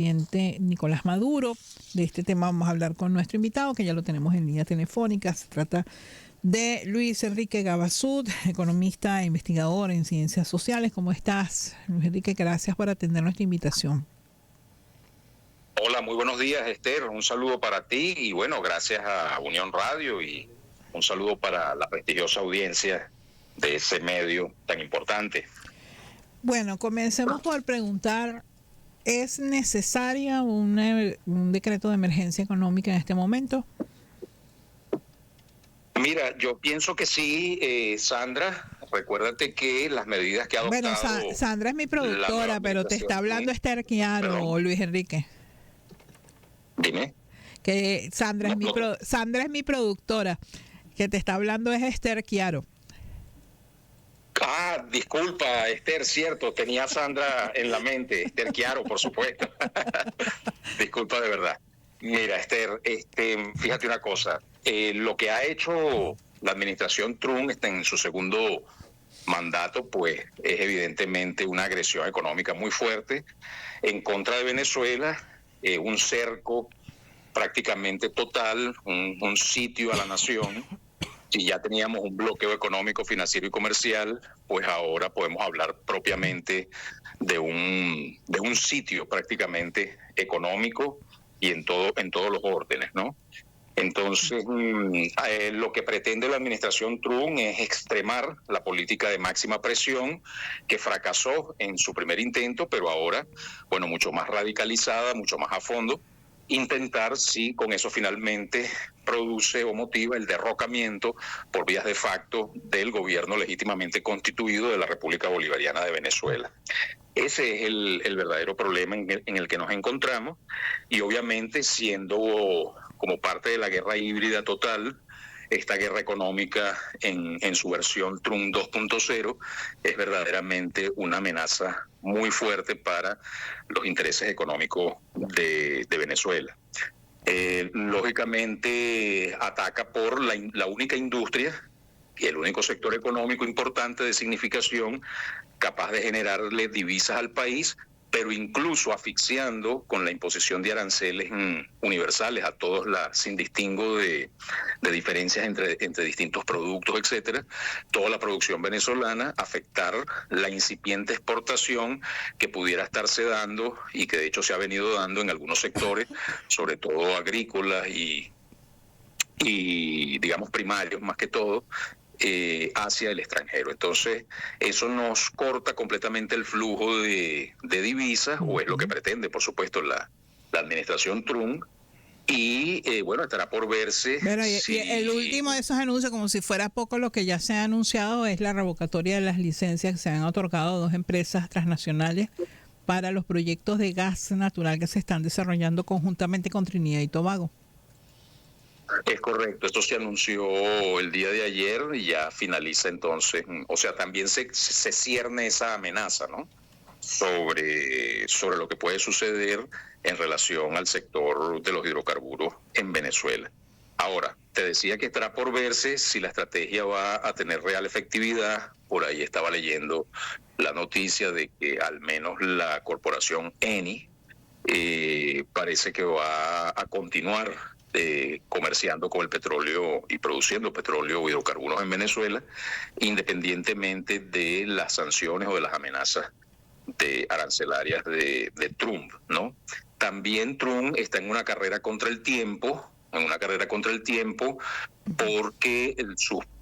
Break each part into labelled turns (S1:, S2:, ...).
S1: presidente Nicolás Maduro. De este tema vamos a hablar con nuestro invitado, que ya lo tenemos en línea telefónica. Se trata de Luis Enrique Gabasud, economista e investigador en ciencias sociales. ¿Cómo estás, Luis Enrique? Gracias por atender nuestra invitación.
S2: Hola, muy buenos días, Esther. Un saludo para ti y bueno, gracias a Unión Radio y un saludo para la prestigiosa audiencia de ese medio tan importante.
S1: Bueno, comencemos por preguntar, ¿es necesaria un decreto de emergencia económica en este momento?
S2: Mira, yo pienso que sí, Sandra. Recuérdate que las medidas que ha adoptado...
S1: Bueno, Sandra es mi productora, pero te está hablando Esther Chiaro, Luis Enrique.
S2: Dime.
S1: Que Sandra es mi productora, que te está hablando es Esther Chiaro.
S2: Ah, disculpa, Esther, cierto, tenía a Sandra en la mente, Esther Chiaro, por supuesto. Disculpa de verdad. Mira, Esther, fíjate una cosa, lo que ha hecho la administración Trump en su segundo mandato, pues es evidentemente una agresión económica muy fuerte en contra de Venezuela, un cerco prácticamente total, un sitio a la nación. Si ya teníamos un bloqueo económico, financiero y comercial, pues ahora podemos hablar propiamente de un sitio prácticamente económico y en todos los órdenes, ¿no? Entonces, lo que pretende la administración Trump es extremar la política de máxima presión que fracasó en su primer intento, pero ahora, bueno, mucho más radicalizada, mucho más a fondo, intentar si con eso finalmente produce o motiva el derrocamiento por vías de facto del gobierno legítimamente constituido de la República Bolivariana de Venezuela. Ese es el verdadero problema en el que nos encontramos y obviamente siendo como parte de la guerra híbrida total, esta guerra económica en su versión Trump 2.0 es verdaderamente una amenaza muy fuerte para los intereses económicos de Venezuela. Lógicamente ataca por la única industria y el único sector económico importante de significación capaz de generarle divisas al país, pero incluso asfixiando con la imposición de aranceles universales a todos, sin distingo de diferencias entre distintos productos, etcétera, toda la producción venezolana, afectar la incipiente exportación que pudiera estarse dando y que de hecho se ha venido dando en algunos sectores, sobre todo agrícolas y digamos primarios más que todo, hacia el extranjero. Entonces, eso nos corta completamente el flujo de divisas, o es lo que pretende, por supuesto, la administración Trump. Y bueno, estará por verse.
S1: Pero y el último de esos anuncios, como si fuera poco, lo que ya se ha anunciado es la revocatoria de las licencias que se han otorgado a dos empresas transnacionales para los proyectos de gas natural que se están desarrollando conjuntamente con Trinidad y Tobago.
S2: Es correcto, esto se anunció el día de ayer y ya finaliza entonces, o sea, también se cierne esa amenaza, ¿no? Sobre lo que puede suceder en relación al sector de los hidrocarburos en Venezuela. Ahora, te decía que estará por verse si la estrategia va a tener real efectividad. Por ahí estaba leyendo la noticia de que al menos la corporación Eni parece que va a continuar comerciando con el petróleo y produciendo petróleo o hidrocarburos en Venezuela, independientemente de las sanciones o de las amenazas arancelarias de Trump, ¿no? También Trump está en una carrera contra el tiempo, porque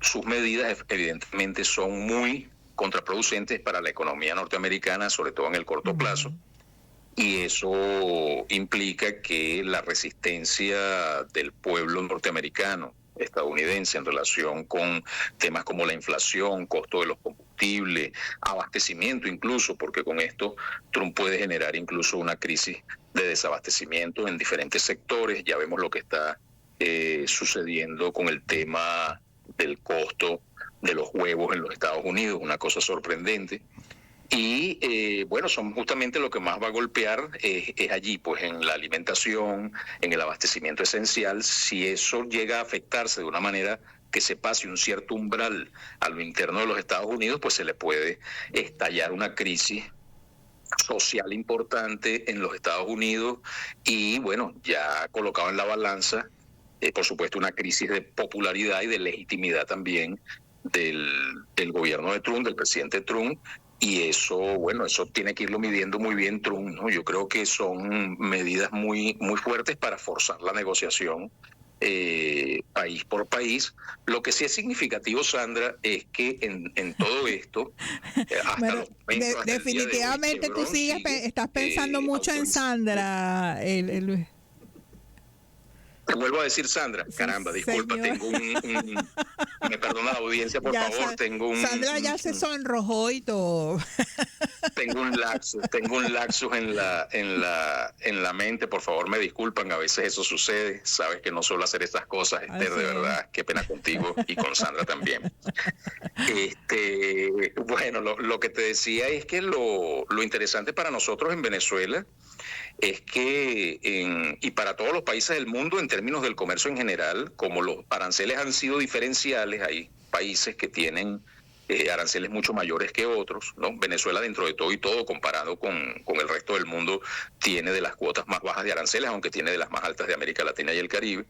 S2: sus medidas evidentemente son muy contraproducentes para la economía norteamericana, sobre todo en el corto plazo. Y eso implica que la resistencia del pueblo norteamericano, estadounidense, en relación con temas como la inflación, costo de los combustibles, abastecimiento incluso, porque con esto Trump puede generar incluso una crisis de desabastecimiento en diferentes sectores. Ya vemos lo que está sucediendo con el tema del costo de los huevos en los Estados Unidos, una cosa sorprendente. Y bueno, son justamente lo que más va a golpear es allí, pues en la alimentación, en el abastecimiento esencial. Si eso llega a afectarse de una manera que se pase un cierto umbral a lo interno de los Estados Unidos, pues se le puede estallar una crisis social importante en los Estados Unidos y bueno, ya ha colocado en la balanza, por supuesto, una crisis de popularidad y de legitimidad también del gobierno de Trump, del presidente Trump, y eso, bueno, eso tiene que irlo midiendo muy bien Trump, ¿no? Yo creo que son medidas muy, muy fuertes para forzar la negociación país por país. Lo que sí es significativo, Sandra, es que en todo esto, hasta
S1: Bueno,
S2: los momentos, hasta el día de hoy,
S1: definitivamente tú
S2: Chevron sigue
S1: estás pensando mucho en
S2: autorizando.
S1: Sandra,
S2: Te vuelvo a decir, Sandra,
S1: sí,
S2: caramba, disculpa,
S1: señor.
S2: me perdona la audiencia, por
S1: Ya
S2: favor,
S1: Sandra ya se sonrojó y todo.
S2: tengo un lapsus en la mente, por favor me disculpan, a veces eso sucede, sabes que no suelo hacer estas cosas, Esther,
S1: Así
S2: de
S1: es.
S2: verdad, qué pena contigo y con Sandra también. Bueno, lo que te decía es que lo interesante para nosotros en Venezuela es que, y para todos los países del mundo, en términos del comercio en general, como los aranceles han sido diferenciales, hay países que tienen aranceles mucho mayores que otros, ¿no? Venezuela, dentro de todo y todo, comparado con el resto del mundo, tiene de las cuotas más bajas de aranceles, aunque tiene de las más altas de América Latina y el Caribe.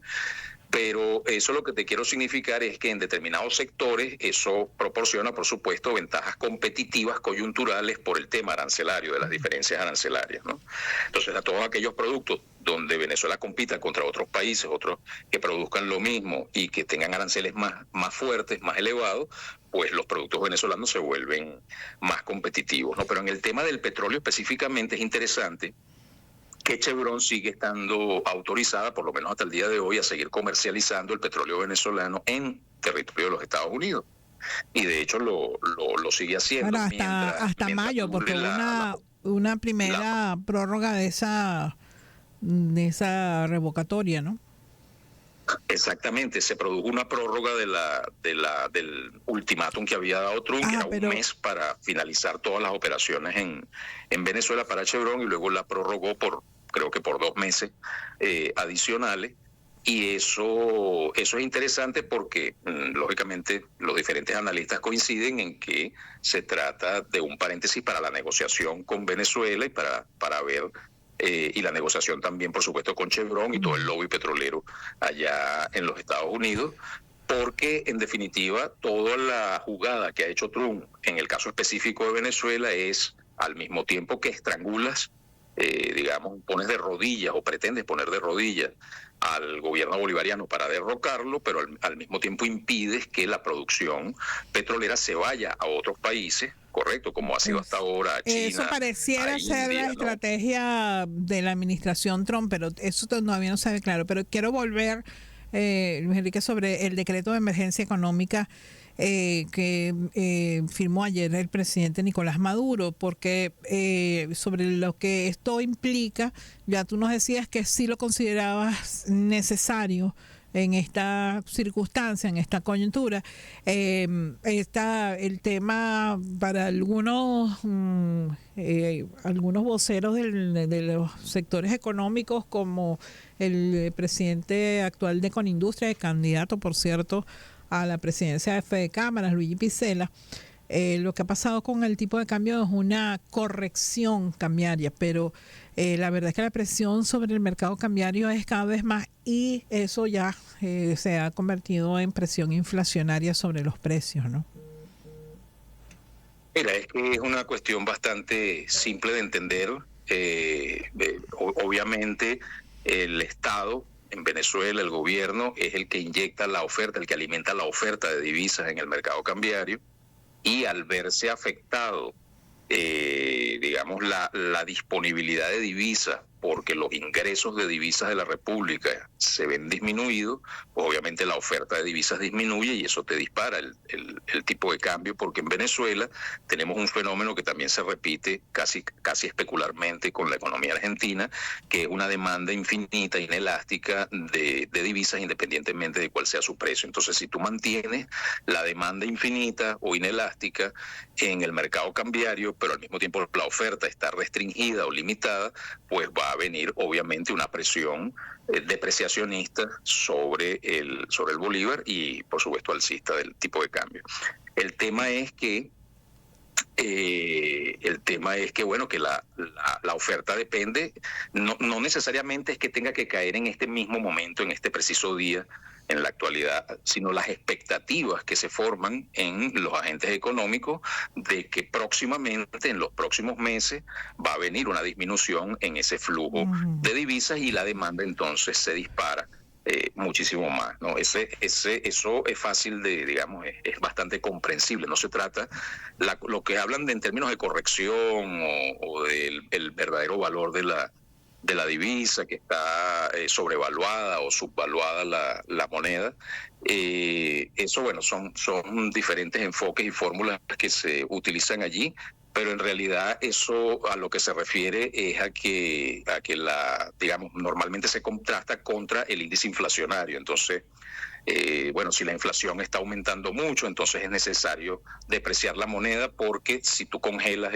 S2: Pero eso lo que te quiero significar es que en determinados sectores eso proporciona, por supuesto, ventajas competitivas coyunturales por el tema arancelario, de las diferencias arancelarias, ¿no? Entonces, a todos aquellos productos donde Venezuela compita contra otros países, otros que produzcan lo mismo y que tengan aranceles más fuertes, más elevados, pues los productos venezolanos se vuelven más competitivos, ¿no? Pero en el tema del petróleo específicamente es interesante que Chevron sigue estando autorizada, por lo menos hasta el día de hoy, a seguir comercializando el petróleo venezolano en territorio de los Estados Unidos. Y de hecho lo sigue
S1: Bueno,
S2: haciendo
S1: hasta
S2: mientras
S1: mayo, porque
S2: dure
S1: hubo una
S2: la
S1: primera prórroga de esa revocatoria, ¿no?
S2: Exactamente, se produjo una prórroga del ultimátum que había dado Trump, que
S1: Ah,
S2: era un
S1: pero
S2: mes para finalizar todas las operaciones en Venezuela para Chevron, y luego la prorrogó creo que por 2 meses adicionales. Y eso es interesante porque, lógicamente, los diferentes analistas coinciden en que se trata de un paréntesis para la negociación con Venezuela y para ver, y la negociación también, por supuesto, con Chevron y todo el lobby petrolero allá en los Estados Unidos, porque en definitiva toda la jugada que ha hecho Trump en el caso específico de Venezuela es al mismo tiempo que estrangulas, digamos, pones de rodillas o pretendes poner de rodillas al gobierno bolivariano para derrocarlo, pero al mismo tiempo impides que la producción petrolera se vaya a otros países, correcto, como ha sido hasta ahora a
S1: eso
S2: China, a
S1: pareciera ser la
S2: India, ¿no?
S1: estrategia de la administración Trump, pero eso todavía no sabe claro. Pero quiero volver, Luis Enrique, sobre el decreto de emergencia económica que firmó ayer el presidente Nicolás Maduro, porque sobre lo que esto implica, ya tú nos decías que sí lo considerabas necesario en esta circunstancia, en esta coyuntura. Está el tema para algunos voceros de los sectores económicos, como el presidente actual de Conindustria, el candidato, por cierto, a la presidencia de Fede Cámaras, Luigi Picela. Lo que ha pasado con el tipo de cambio es una corrección cambiaria, pero la verdad es que la presión sobre el mercado cambiario es cada vez más, y eso ya se ha convertido en presión inflacionaria sobre los precios, ¿no?
S2: Mira, es que es una cuestión bastante simple de entender. Obviamente el Estado en Venezuela, el gobierno, es el que inyecta la oferta, el que alimenta la oferta de divisas en el mercado cambiario, y al verse afectado, digamos, la disponibilidad de divisas, porque los ingresos de divisas de la República se ven disminuidos, pues obviamente la oferta de divisas disminuye y eso te dispara el tipo de cambio, porque en Venezuela tenemos un fenómeno que también se repite casi especularmente con la economía argentina, que es una demanda infinita, inelástica de divisas, independientemente de cuál sea su precio. Entonces, si tú mantienes la demanda infinita o inelástica en el mercado cambiario, pero al mismo tiempo la oferta está restringida o limitada, pues va a venir obviamente una presión depreciacionista sobre el bolívar y por supuesto alcista del tipo de cambio. El tema es que El tema es que, bueno, que la oferta depende, no necesariamente es que tenga que caer en este mismo momento, en este preciso día, en la actualidad, sino las expectativas que se forman en los agentes económicos de que próximamente, en los próximos meses, va a venir una disminución en ese flujo de divisas y la demanda entonces se dispara. Muchísimo más, ¿no? Eso es fácil de, digamos, es bastante comprensible. No se trata, lo que hablan en términos de corrección o del el verdadero valor de la divisa, que está sobrevaluada o subvaluada la moneda. Eso, bueno, son diferentes enfoques y fórmulas que se utilizan allí, pero en realidad eso a lo que se refiere es a que digamos, normalmente se contrasta contra el índice inflacionario. Entonces, bueno, si la inflación está aumentando mucho, entonces es necesario depreciar la moneda, porque si tú congelas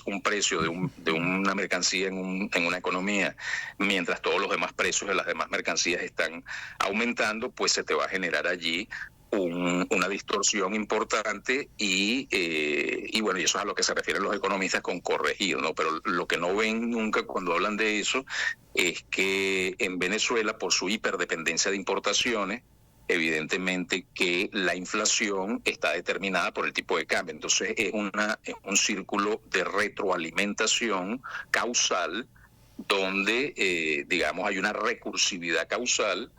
S2: un precio de una mercancía en una economía, mientras todos los demás precios de las demás mercancías están aumentando, pues se te va a generar allí una distorsión importante y bueno, y eso es a lo que se refieren los economistas con corregir, ¿no? Pero lo que no ven nunca cuando hablan de eso es que en Venezuela, por su hiperdependencia de importaciones, evidentemente que la inflación está determinada por el tipo de cambio. Entonces es un círculo de retroalimentación causal donde, digamos, hay una recursividad causal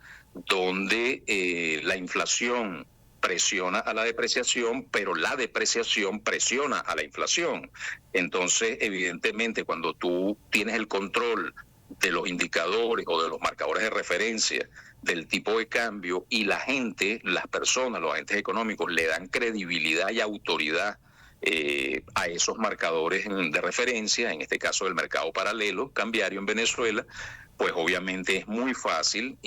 S2: donde la inflación presiona a la depreciación, pero la depreciación presiona a la inflación. Entonces, evidentemente, cuando tú tienes el control de los indicadores o de los marcadores de referencia del tipo de cambio y la gente, las personas, los agentes económicos le dan credibilidad y autoridad a esos marcadores de referencia, en este caso del mercado paralelo cambiario en Venezuela, pues obviamente es muy fácil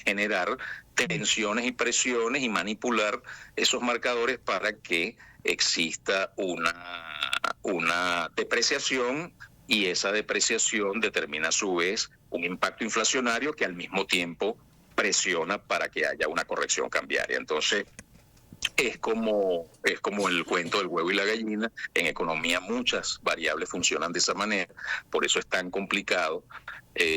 S2: generar tensiones y presiones y manipular esos marcadores para que exista una depreciación, y esa depreciación determina a su vez un impacto inflacionario que al mismo tiempo presiona para que haya una corrección cambiaria. Entonces, es como el cuento del huevo y la gallina. En economía muchas variables funcionan de esa manera, por eso es tan complicado.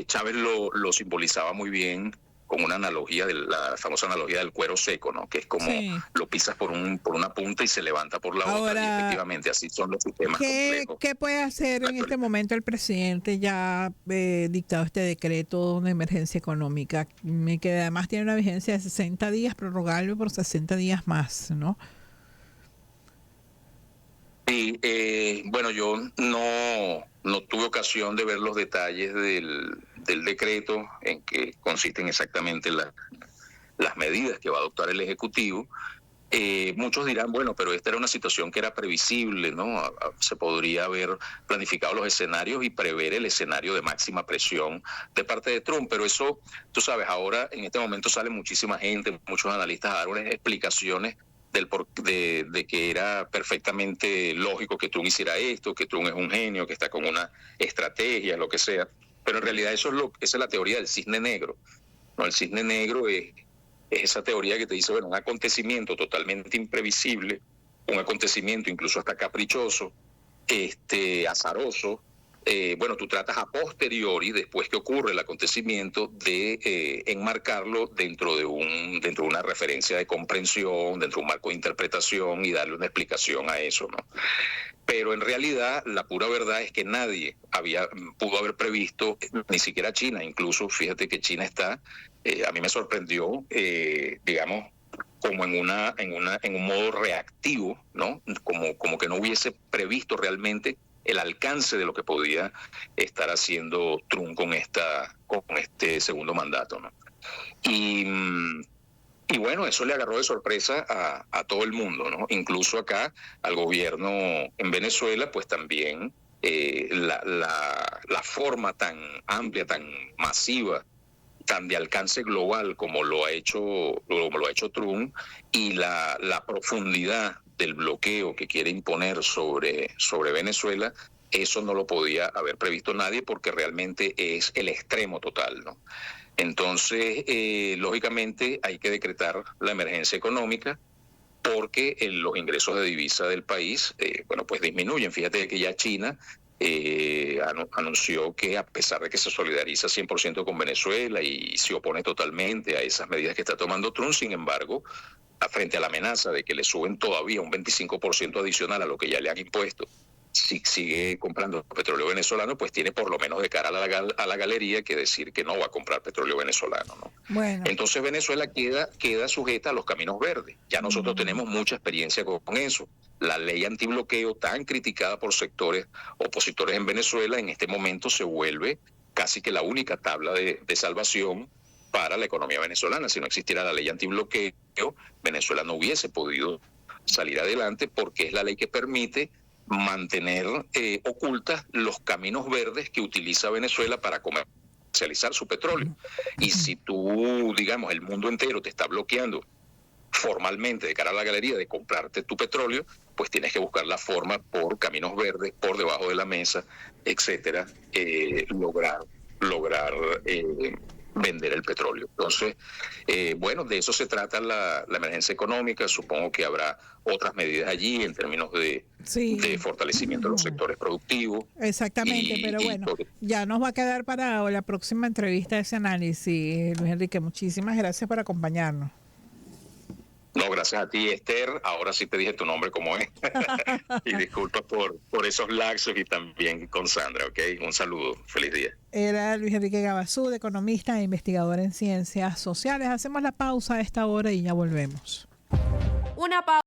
S2: Chávez lo simbolizaba muy bien con una analogía, la famosa analogía del cuero seco, ¿no? Que es como
S1: Sí.
S2: lo pisas por una punta y se levanta por la otra, y efectivamente así son los sistemas complejos.
S1: ¿Qué puede hacer en este momento el presidente ya dictado este decreto de emergencia económica, que además tiene una vigencia de 60 días, prorrogable por 60 días más, ¿no?
S2: Sí, bueno, yo no tuve ocasión de ver los detalles del decreto, en que consisten exactamente las medidas que va a adoptar el Ejecutivo. Muchos dirán, bueno, pero esta era una situación que era previsible, ¿no? Se podría haber planificado los escenarios y prever el escenario de máxima presión de parte de Trump, pero eso, tú sabes, ahora en este momento sale muchísima gente, muchos analistas a dar unas explicaciones de que era perfectamente lógico que Trump hiciera esto, que Trump es un genio, que está con una estrategia, lo que sea, pero en realidad esa es la teoría del cisne negro, ¿no? El cisne negro es esa teoría que te dice, bueno, un acontecimiento totalmente imprevisible, un acontecimiento incluso hasta caprichoso, azaroso, bueno, tú tratas a posteriori, después que ocurre el acontecimiento, de enmarcarlo dentro de una referencia de comprensión, dentro de un marco de interpretación, y darle una explicación a eso, ¿no? Pero en realidad la pura verdad es que nadie pudo haber previsto, ni siquiera China. Incluso fíjate que China está, a mí me sorprendió, digamos, como en un modo reactivo, ¿no? Como que no hubiese previsto realmente el alcance de lo que podía estar haciendo Trump con este segundo mandato, ¿no? Y bueno, eso le agarró de sorpresa a todo el mundo, ¿no? Incluso acá al gobierno en Venezuela, pues también la forma tan amplia, tan masiva, tan de alcance global como lo ha hecho Trump, y la profundidad del bloqueo que quiere imponer sobre Venezuela, eso no lo podía haber previsto nadie, porque realmente es el extremo total, ¿no? Entonces, lógicamente hay que decretar la emergencia económica, porque los ingresos de divisa del país, bueno, pues disminuyen. Fíjate que ya China anunció que a pesar de que se solidariza 100% con Venezuela y se opone totalmente a esas medidas que está tomando Trump, sin embargo, frente a la amenaza de que le suben todavía un 25% adicional a lo que ya le han impuesto, si sigue comprando petróleo venezolano, pues tiene por lo menos de cara a la galería que decir que no va a comprar petróleo venezolano, ¿no?
S1: Bueno.
S2: Entonces Venezuela queda sujeta a los caminos verdes. Ya nosotros tenemos mucha experiencia con eso. La ley antibloqueo, tan criticada por sectores opositores en Venezuela, en este momento se vuelve casi que la única tabla de salvación para la economía venezolana. Si no existiera la ley antibloqueo, Venezuela no hubiese podido salir adelante, porque es la ley que permite mantener ocultas los caminos verdes que utiliza Venezuela para comercializar su petróleo. Y si tú, digamos, el mundo entero te está bloqueando formalmente de cara a la galería de comprarte tu petróleo, pues tienes que buscar la forma por caminos verdes, por debajo de la mesa, etcétera, lograr vender el petróleo. Entonces, bueno, de eso se trata la emergencia económica. Supongo que habrá otras medidas allí en términos de fortalecimiento de los sectores productivos.
S1: Exactamente, pero bueno, ya nos va a quedar para la próxima entrevista ese análisis, Luis Enrique. Muchísimas gracias por acompañarnos.
S2: No, gracias a ti, Esther. Ahora sí te dije tu nombre como es. Y disculpa por esos laxos, y también con Sandra, ¿ok? Un saludo. Feliz día.
S1: Era Luis Enrique Gabasud, economista e investigador en ciencias sociales. Hacemos la pausa a esta hora y ya volvemos.
S3: Una pausa.